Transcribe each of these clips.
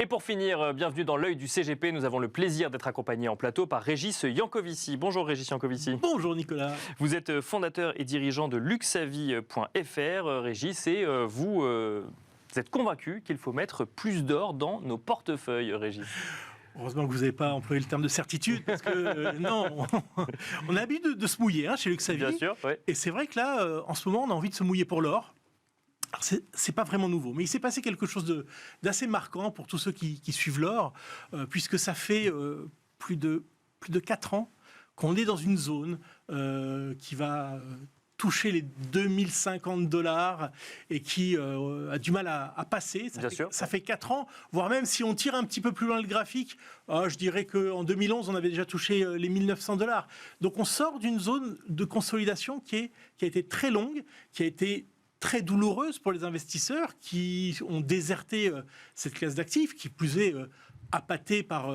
Et pour finir, bienvenue dans l'œil du CGP. Nous avons le plaisir d'être accompagnés en plateau par Régis Yankovici. Bonjour Régis Yankovici. Bonjour Nicolas. Vous êtes fondateur et dirigeant de luxavie.fr, Régis, et vous êtes convaincu qu'il faut mettre plus d'or dans nos portefeuilles, Régis. Heureusement que vous n'avez pas employé le terme de certitude, parce que non, on a l'habitude de se mouiller chez Luxavie. Bien sûr, oui. Et c'est vrai que là, en ce moment, on a envie de se mouiller pour l'or. Alors, c'est pas vraiment nouveau, mais il s'est passé quelque chose d'assez marquant pour tous ceux qui suivent l'or, puisque ça fait plus de 4 ans qu'on est dans une zone qui va toucher les $2050 et qui a du mal à passer. Ça fait 4 ans, voire même si on tire un petit peu plus loin le graphique, je dirais qu'en 2011, on avait déjà touché les $1900. Donc on sort d'une zone de consolidation qui a été très longue, qui a été très douloureuse pour les investisseurs qui ont déserté cette classe d'actifs, qui plus est appâtée par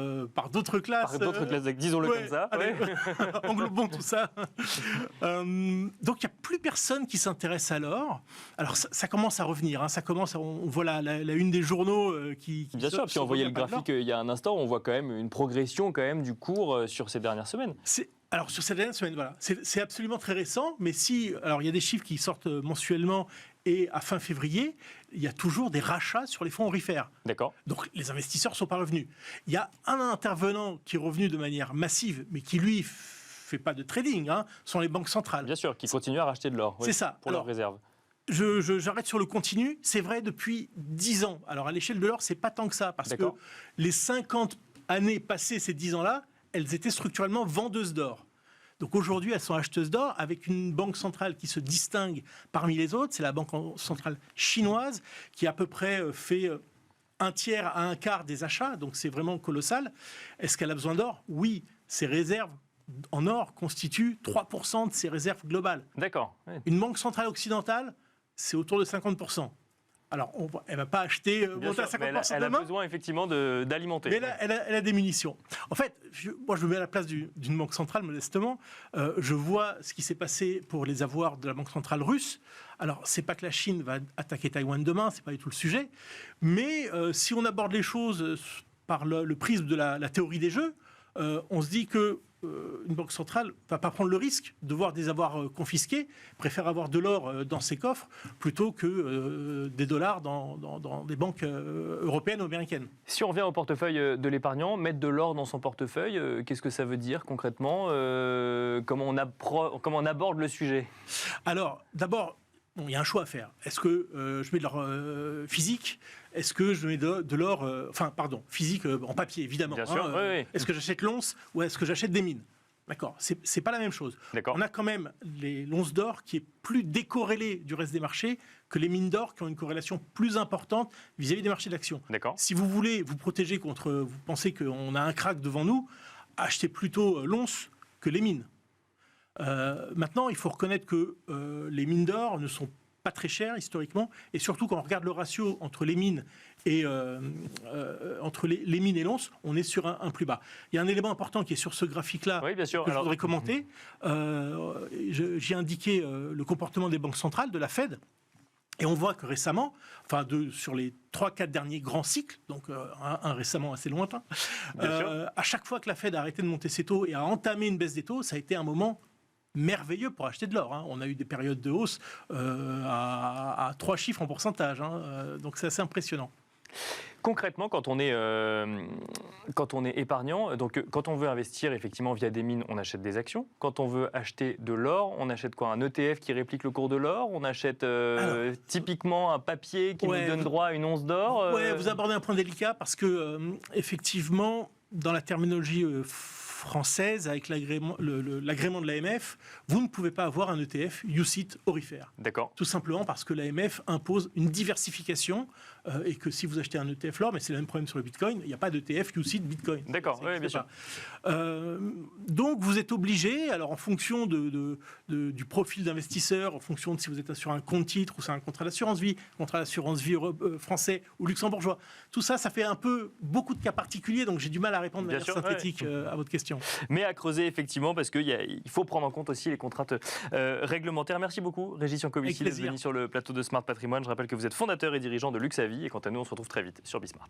d'autres classes. Par d'autres classes, disons-le comme ça. Allez, englobons tout ça. Donc il n'y a plus personne qui s'intéresse à l'or. Alors ça commence à revenir. On voit la une des journaux qui Bien sûr, puis on voyait le graphique il y a un instant, on voit quand même une progression quand même du cours sur ces dernières semaines. Alors, sur cette dernière semaine, voilà, c'est absolument très récent, mais alors il y a des chiffres qui sortent mensuellement et à fin février, il y a toujours des rachats sur les fonds aurifères. D'accord. Donc, les investisseurs ne sont pas revenus. Il y a un intervenant qui est revenu de manière massive, mais qui, lui, fait pas de trading, sont les banques centrales. Bien sûr, qui continuent à racheter de l'or. C'est ça. Pour leurs réserves. J'arrête sur le continu. C'est vrai depuis 10 ans. Alors, à l'échelle de l'or, c'est pas tant que ça, parce que les 50 années passées, ces 10 ans-là, elles étaient structurellement vendeuses d'or. Donc aujourd'hui, elles sont acheteuses d'or avec une banque centrale qui se distingue parmi les autres. C'est la banque centrale chinoise qui à peu près fait un tiers à un quart des achats. Donc c'est vraiment colossal. Est-ce qu'elle a besoin d'or ? Oui. Ses réserves en or constituent 3% de ses réserves globales. D'accord. Oui. Une banque centrale occidentale, c'est autour de 50%. Alors, elle ne va pas acheter monter à 50% demain. Elle a besoin effectivement d'alimenter. Mais elle a des munitions. En fait, moi je me mets à la place d'une banque centrale, modestement. Je vois ce qui s'est passé pour les avoirs de la banque centrale russe. Alors, c'est pas que la Chine va attaquer Taïwan demain, c'est pas du tout le sujet. Mais si on aborde les choses par le prisme de la théorie des jeux, on se dit que une banque centrale ne va pas prendre le risque de voir des avoirs confisqués, préfère avoir de l'or dans ses coffres plutôt que des dollars dans des banques européennes ou américaines. Si on revient au portefeuille de l'épargnant, mettre de l'or dans son portefeuille, qu'est-ce que ça veut dire concrètement ? Comment on aborde le sujet ? Alors, d'abord, il y a un choix à faire. Est-ce que je mets de l'or physique ? Est-ce que je mets de l'or, physique en papier, évidemment. Bien sûr, oui. Est-ce que j'achète l'once ou est-ce que j'achète des mines ? D'accord, c'est pas la même chose. D'accord. On a quand même l'once d'or qui est plus décorrélée du reste des marchés que les mines d'or qui ont une corrélation plus importante vis-à-vis des marchés d'actions. D'accord. Si vous voulez vous protéger contre, vous pensez qu'on a un crack devant nous, achetez plutôt l'once que les mines. Maintenant, il faut reconnaître que les mines d'or ne sont pas très chères historiquement, et surtout quand on regarde le ratio entre les mines et les l'once, on est sur un plus bas. Il y a un élément important qui est sur ce graphique-là que je voudrais commenter. J'ai indiqué le comportement des banques centrales, de la Fed. Et on voit que récemment, sur les 3-4 derniers grands cycles, donc un récemment assez lointain, à chaque fois que la Fed a arrêté de monter ses taux et a entamé une baisse des taux, ça a été un moment merveilleux pour acheter de l'or. On a eu des périodes de hausse à 3 chiffres en pourcentage. Donc c'est assez impressionnant. Concrètement, quand on est épargnant, donc quand on veut investir effectivement via des mines, on achète des actions. Quand on veut acheter de l'or, on achète quoi ? Un ETF qui réplique le cours de l'or ? On achète typiquement un papier qui nous donne droit à une once d'or vous abordez un point délicat parce que effectivement, dans la terminologie française, avec l'agrément de l'AMF, vous ne pouvez pas avoir un ETF UCITS aurifère. D'accord. Tout simplement parce que l'AMF impose une diversification et que si vous achetez un ETF l'or, mais c'est le même problème sur le Bitcoin, il n'y a pas d'ETF UCITS Bitcoin. D'accord, oui, bien sûr. Donc vous êtes obligé, alors en fonction du profil d'investisseur, en fonction de si vous êtes sur un compte titre ou sur un contrat d'assurance vie français ou luxembourgeois, tout ça, ça fait un peu beaucoup de cas particuliers, donc j'ai du mal à répondre de manière synthétique à votre question. Mais à creuser effectivement parce qu'il faut prendre en compte aussi les contraintes réglementaires. Merci beaucoup Régis Yankovici d'être venu sur le plateau de Smart Patrimoine. Je rappelle que vous êtes fondateur et dirigeant de Luxavie et quant à nous on se retrouve très vite sur Bismart.